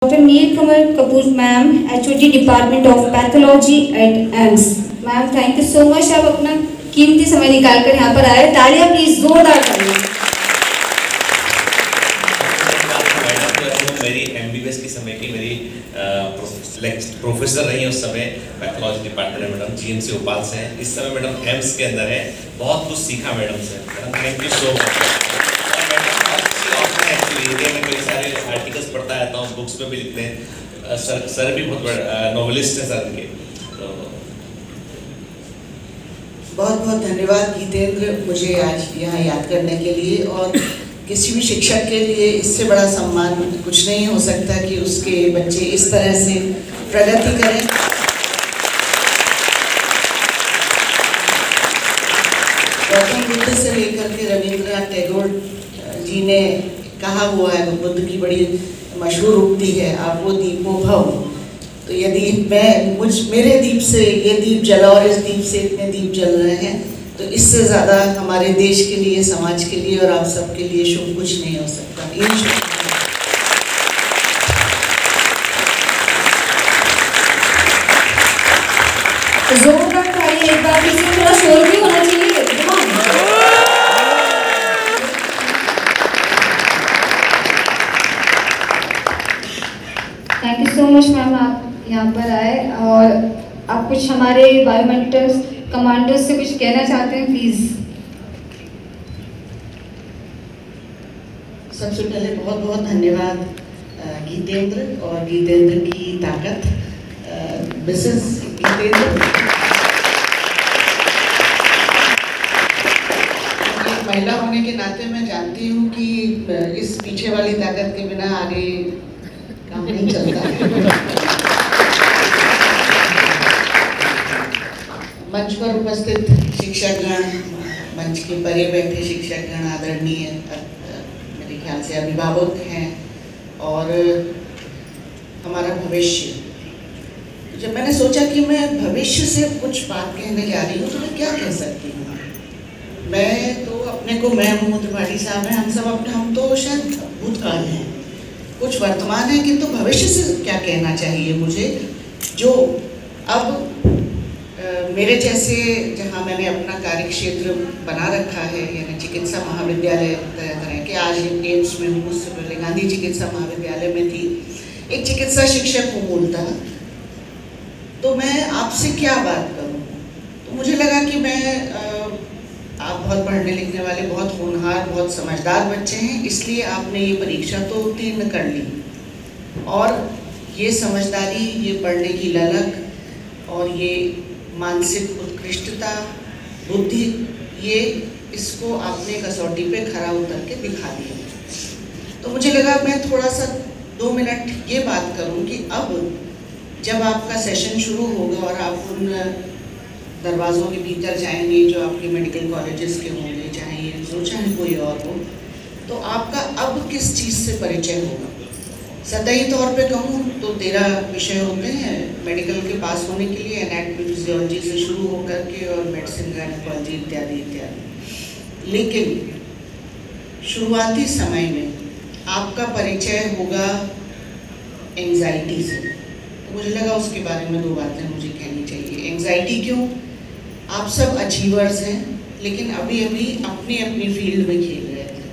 Dr. Neelkamal Kapoor ma'am, HOD Department of Pathology at AIIMS. Ma'am thank you so much, आप अपना कीमती समय निकाल कर यहाँ पर आए। तालियां प्लीज जोरदार करिए। मेरी MBBS के समय की मेरी प्रोफेसर रही है उस समय पैथोलॉजी डिपार्टमेंट में मैडम, GMC भोपाल से हैं। इस समय मैडम एम्स के अंदर है। बहुत कुछ सीखा मैडम से। Madam thank you so much. India में कई सारे आर्टिकल्स पढ़ता रहता हूँ, बुक्स में भी लिखते हैं। सर भी बहुत बड़े नॉवेलिस्ट हैं सर के। बहुत बहुत धन्यवाद गीतेंद्र, मुझे आज यहाँ याद करने के लिए। और किसी भी शिक्षक के लिए इससे बड़ा सम्मान कुछ नहीं हो सकता कि उसके बच्चे इस तरह से प्रगति करें। गौतम बुद्ध से लेकर के रविंद्रनाथ टैगोर जी ने कहा हुआ है, बुद्ध की बड़ी मशहूर उक्ति है, आप वो दीपो भव। तो यदि मेरे दीप से ये दीप जला और इस दीप से इतने दीप जल रहे हैं, तो इससे ज़्यादा हमारे देश के लिए, समाज के लिए और आप सबके लिए शुभ कुछ नहीं हो सकता। जोरदार तालियां एक बार फिर से, थोड़ा शोर भी होना चाहिए। Thank you so much ma'am, आप यहाँ पर आए और आप कुछ हमारे बायोमेडिकल कमांडर्स से कुछ कहना चाहते हैं प्लीज। सबसे पहले बहुत बहुत धन्यवाद गीतेंद्र और गीतेंद्र की ताकत, मिसेस गीतेंद्र। एक महिला होने के नाते मैं जानती हूँ कि इस पीछे वाली ताकत के बिना आगे काम नहीं चलता। मंच पर उपस्थित शिक्षकगण, मंच के परे बैठे शिक्षकगण, आदरणीय मेरे ख्याल से अभिभावक हैं और हमारा भविष्य। जब मैंने सोचा कि मैं भविष्य से कुछ बात कहने जा रही हूँ तो मैं क्या कह सकती हूँ। मैं तो अपने को, मैं हूँ, त्रिपाठी साहब हैं, हम तो शायद भूतकाल हैं, कुछ वर्तमान है, किंतु भविष्य से क्या कहना चाहिए मुझे, जो अब मेरे जैसे, जहाँ मैंने अपना कार्य क्षेत्र बना रखा है, यानी चिकित्सा महाविद्यालय तरह के, आज एम्स में हूँ, उससे पहले गांधी चिकित्सा महाविद्यालय में थी, एक चिकित्सा शिक्षक हूँ मूलतः। तो मैं आपसे क्या बात करूँ। तो मुझे लगा कि आप बहुत पढ़ने लिखने वाले, बहुत होनहार, बहुत समझदार बच्चे हैं, इसलिए आपने ये परीक्षा तो उत्तीर्ण कर ली, और ये समझदारी, ये पढ़ने की ललक और ये मानसिक उत्कृष्टता, बुद्धि, ये इसको आपने कसौटी पे खरा उतर के दिखा दिया। तो मुझे लगा मैं थोड़ा सा 2 मिनट ये बात करूं कि अब जब आपका सेशन शुरू होगा और आप उन दरवाज़ों के भीतर जाएंगे जो आपके मेडिकल कॉलेजेस के होंगे, चाहे ये चाहे कोई और हो, तो आपका अब किस चीज़ से परिचय होगा। सतही तौर पे कहूँ तो 13 विषय होते हैं मेडिकल के पास होने के लिए, एनाटॉमी फिजियोलॉजी से शुरू होकर के और मेडिसिन, गायनेकोलॉजी इत्यादि इत्यादि। लेकिन शुरुआती समय में आपका परिचय होगा एंग्जाइटी से। तो मुझे लगा उसके बारे में 2 बातें मुझे कहनी चाहिए। एंग्जाइटी क्यों? आप सब अचीवर्स हैं, लेकिन अभी अभी अपनी अपनी फील्ड में खेल रहे थे,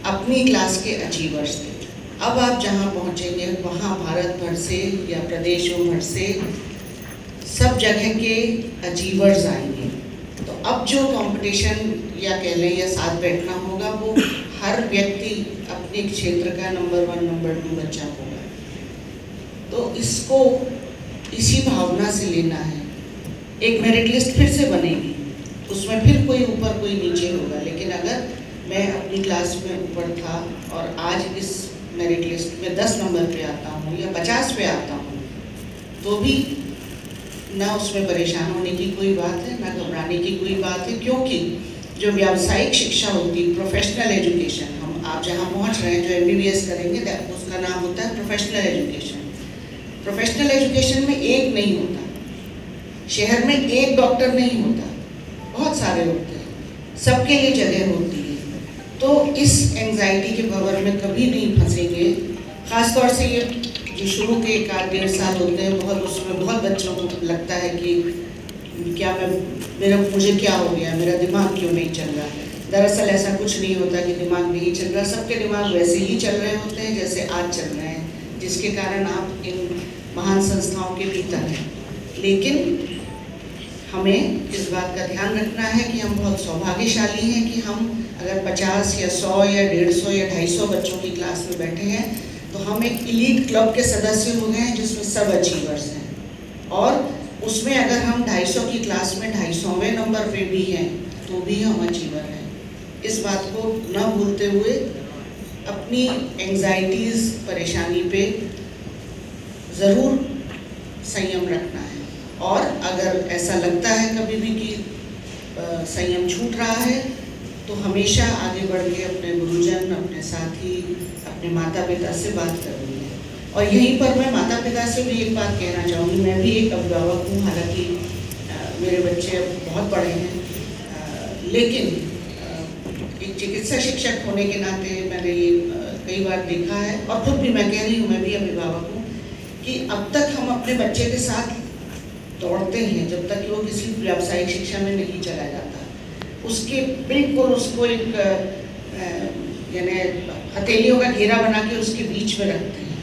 अपनी क्लास के अचीवर्स थे। अब आप जहाँ पहुँचेंगे वहाँ भारत भर से या प्रदेशों भर से सब जगह के अचीवर्स आएंगे। तो अब जो कंपटीशन या कह लें या साथ बैठना होगा, वो हर व्यक्ति अपने क्षेत्र का नंबर 1 नंबर 2 बच्चा होगा। तो इसको इसी भावना से लेना है। एक मेरिट लिस्ट फिर से बनेगी, उसमें फिर कोई ऊपर कोई नीचे होगा, लेकिन अगर मैं अपनी क्लास में ऊपर था और आज इस मेरिट लिस्ट में 10 नंबर पे आता हूँ या 50 पे आता हूँ, तो भी ना उसमें परेशान होने की कोई बात है, ना घबराने की कोई बात है, क्योंकि जो व्यावसायिक शिक्षा होती है, प्रोफेशनल एजुकेशन, आप जहाँ पहुँच रहे हैं, जो MBBS करेंगे, उसका नाम होता है प्रोफेशनल एजुकेशन। प्रोफेशनल एजुकेशन में एक नहीं होता, शहर में एक डॉक्टर नहीं होता, बहुत सारे होते हैं, सबके लिए जगह होती है। तो इस एंग्जाइटी के भंवर में कभी नहीं फंसेंगे, ख़ास तौर से ये जो शुरू के 1-1.5 साल होते हैं, उसमें बहुत बच्चों को लगता है कि क्या मुझे क्या हो गया, मेरा दिमाग क्यों नहीं चल रहा। दरअसल ऐसा कुछ नहीं होता कि दिमाग नहीं चल रहा, सबके दिमाग वैसे ही चल रहे होते हैं जैसे आज चल रहे हैं, जिसके कारण आप इन महान संस्थाओं के भीतर हैं। लेकिन हमें इस बात का ध्यान रखना है कि हम बहुत सौभाग्यशाली हैं कि हम अगर 50 या 100 या 150 या 250 बच्चों की क्लास में बैठे हैं तो हम एक इलीट क्लब के सदस्य हो गए हैं जिसमें सब अचीवर्स हैं। और उसमें अगर हम 250 की क्लास में 250वें नंबर पे भी हैं तो भी हम अचीवर हैं। इस बात को न भूलते हुए अपनी एंग्जाइटीज़, परेशानी पे ज़रूर संयम रखना है। और अगर ऐसा लगता है कभी भी कि संयम छूट रहा है तो हमेशा आगे बढ़ के अपने गुरुजन, अपने साथी, अपने माता पिता से बात करनी है। और यहीं पर मैं माता पिता से भी एक बात कहना चाहूँगी। मैं भी एक अभिभावक हूँ, हालांकि मेरे बच्चे बहुत बड़े हैं, लेकिन एक चिकित्सा शिक्षक होने के नाते मैंने ये कई बार देखा है और खुद भी मैं कह रही हूँ, मैं भी अभिभावक हूँ, कि अब तक हम अपने बच्चे के साथ दौड़ते हैं जब तक कि वो किसी व्यावसायिक शिक्षा में नहीं चला जाता। उसके बिल्कुल उसको एक यानी हथेलियों का घेरा बना के उसके बीच में रखते हैं।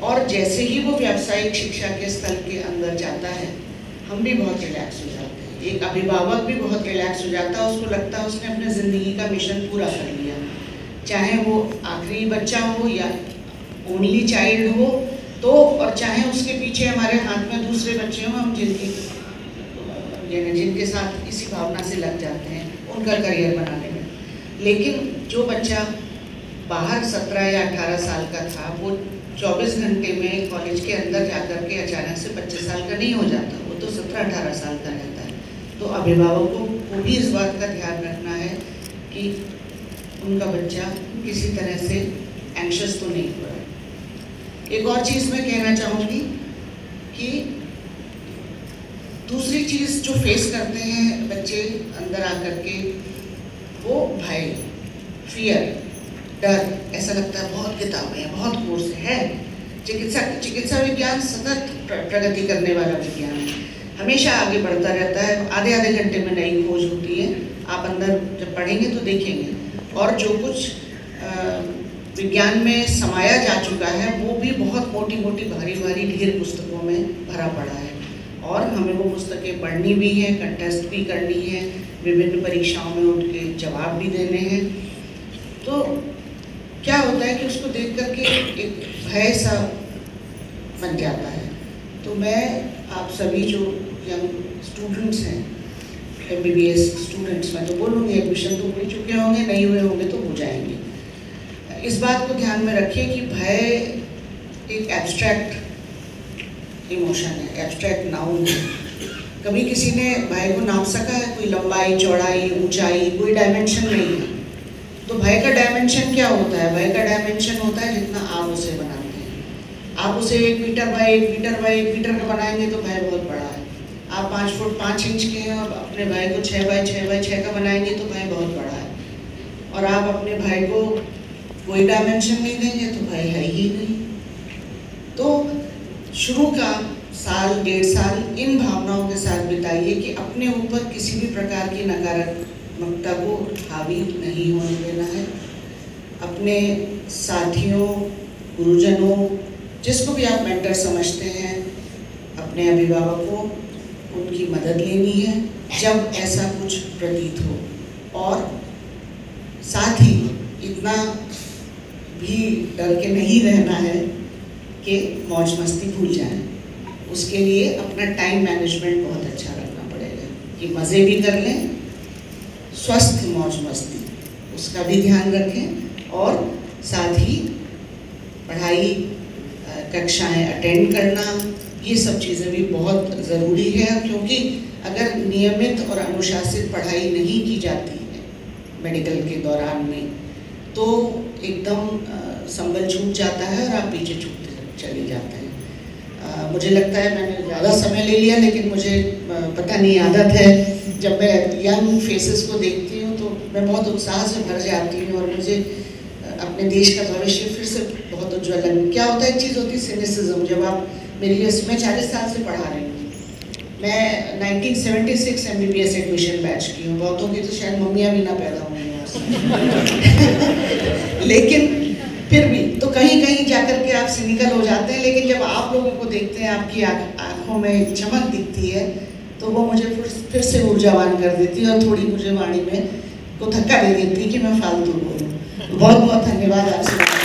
और जैसे ही वो व्यावसायिक शिक्षा के स्थल के अंदर जाता है हम भी बहुत रिलैक्स हो जाते हैं। एक अभिभावक भी बहुत रिलैक्स हो जाता है, उसको लगता है उसने अपने ज़िंदगी का मिशन पूरा कर लिया, चाहे वो आखिरी बच्चा हो या ओनली चाइल्ड हो तो, और चाहे उसके पीछे हमारे हाथ में दूसरे बच्चे हों हम जिनके साथ इसी भावना से लग जाते हैं उनका करियर बनाने में। लेकिन जो बच्चा बाहर 17 या 18 साल का था वो 24 घंटे में कॉलेज के अंदर जाकर के अचानक से 25 साल का नहीं हो जाता, वो तो 17-18 साल का रहता है। तो अभिभावकों को भी इस बात का ध्यान रखना है कि उनका बच्चा किसी तरह से एंग्शियस तो नहीं हो रहा है। एक और चीज़ मैं कहना चाहूँगी कि दूसरी चीज़ जो फेस करते हैं बच्चे अंदर आकर के, वो भय, फियर, डर। ऐसा लगता है बहुत किताबें हैं, बहुत कोर्स है। चिकित्सा विज्ञान सतत प्रगति करने वाला विज्ञान है, हमेशा आगे बढ़ता रहता है। आधे घंटे में नई खोज होती है, आप अंदर जब पढ़ेंगे तो देखेंगे। और जो कुछ विज्ञान में समाया जा चुका है वो भी बहुत मोटी मोटी भारी भारी ढेर पुस्तकों में भरा पड़ा है। और हमें वो पुस्तकें पढ़नी भी है, कंटेस्ट भी करनी है, विभिन्न परीक्षाओं में उनके जवाब भी देने हैं। तो क्या होता है कि उसको देख करके एक भय सा बन जाता है। तो मैं आप सभी जो यंग स्टूडेंट्स हैं, MBBS स्टूडेंट्स, मैं तो बोलूँगी एडमिशन तो हो चुके होंगे, नहीं हुए होंगे तो हो जाएंगे। इस बात को ध्यान में रखिए कि भय एक एब्स्ट्रैक्ट इमोशन है, एब्स्ट्रैक्ट नाउन है। कभी किसी ने भय को नाप सका है? कोई लंबाई, चौड़ाई, ऊंचाई, कोई डायमेंशन नहीं है। तो भय का डायमेंशन क्या होता है? भय का डायमेंशन होता है जितना आप उसे बनाते हैं। आप उसे 1 meter by 1 meter by 1 meter का बनाएंगे तो भय बहुत बड़ा है। आप 5 फुट 5 इंच के हैं और अपने भय को 6 बाय 6 बाय 6 का बनाएंगे तो भय बहुत बड़ा है। और आप अपने भय को कोई डायमेंशन नहीं देंगे तो भय है ही नहीं। तो शुरू का साल 1.5 साल इन भावनाओं के साथ बिताइए कि अपने ऊपर किसी भी प्रकार की नकारात्मकता को हावी नहीं होने देना है। अपने साथियों, गुरुजनों, जिसको भी आप मेंटर समझते हैं, अपने अभिभावकों, उनकी मदद लेनी है जब ऐसा कुछ प्रतीत हो। और साथ ही इतना भी डर के नहीं रहना है कि मौज मस्ती भूल जाएं। उसके लिए अपना टाइम मैनेजमेंट बहुत अच्छा रखना पड़ेगा कि मज़े भी कर लें, स्वस्थ मौज मस्ती उसका भी ध्यान रखें। और साथ ही पढ़ाई, कक्षाएं अटेंड करना, ये सब चीज़ें भी बहुत ज़रूरी है। क्योंकि अगर नियमित और अनुशासित पढ़ाई नहीं की जाती है मेडिकल के दौरान में तो एकदम संबल छूट जाता है और आप पीछे छूटते चले जाते हैं। मुझे लगता है मैंने ज़्यादा समय ले लिया, लेकिन मुझे पता नहीं आदत है, जब मैं यंग फेसेस को देखती हूँ तो मैं बहुत उत्साह से भर जाती हूँ और मुझे अपने देश का भविष्य फिर से बहुत उज्ज्वलन क्या होता है, एक चीज़ होती है सिनिसिज्म। जब आप मेरी मैं 40 साल से पढ़ा रही हूँ, मैं 1976 MBBS एडमिशन बैच की हूँ, बहुतों की तो शायद मम्मियाँ भी ना पैदा हुई हैं लेकिन फिर भी तो कहीं कहीं जाकर के आप सिनिकल हो जाते हैं, लेकिन जब आप लोगों को देखते हैं, आपकी आँखों में चमक दिखती है, तो वो मुझे फिर से ऊर्जावान कर देती है और थोड़ी मुझे वाणी में को धक्का दे देती है कि मैं फालतू बोलूँ। बहुत बहुत धन्यवाद आपसे।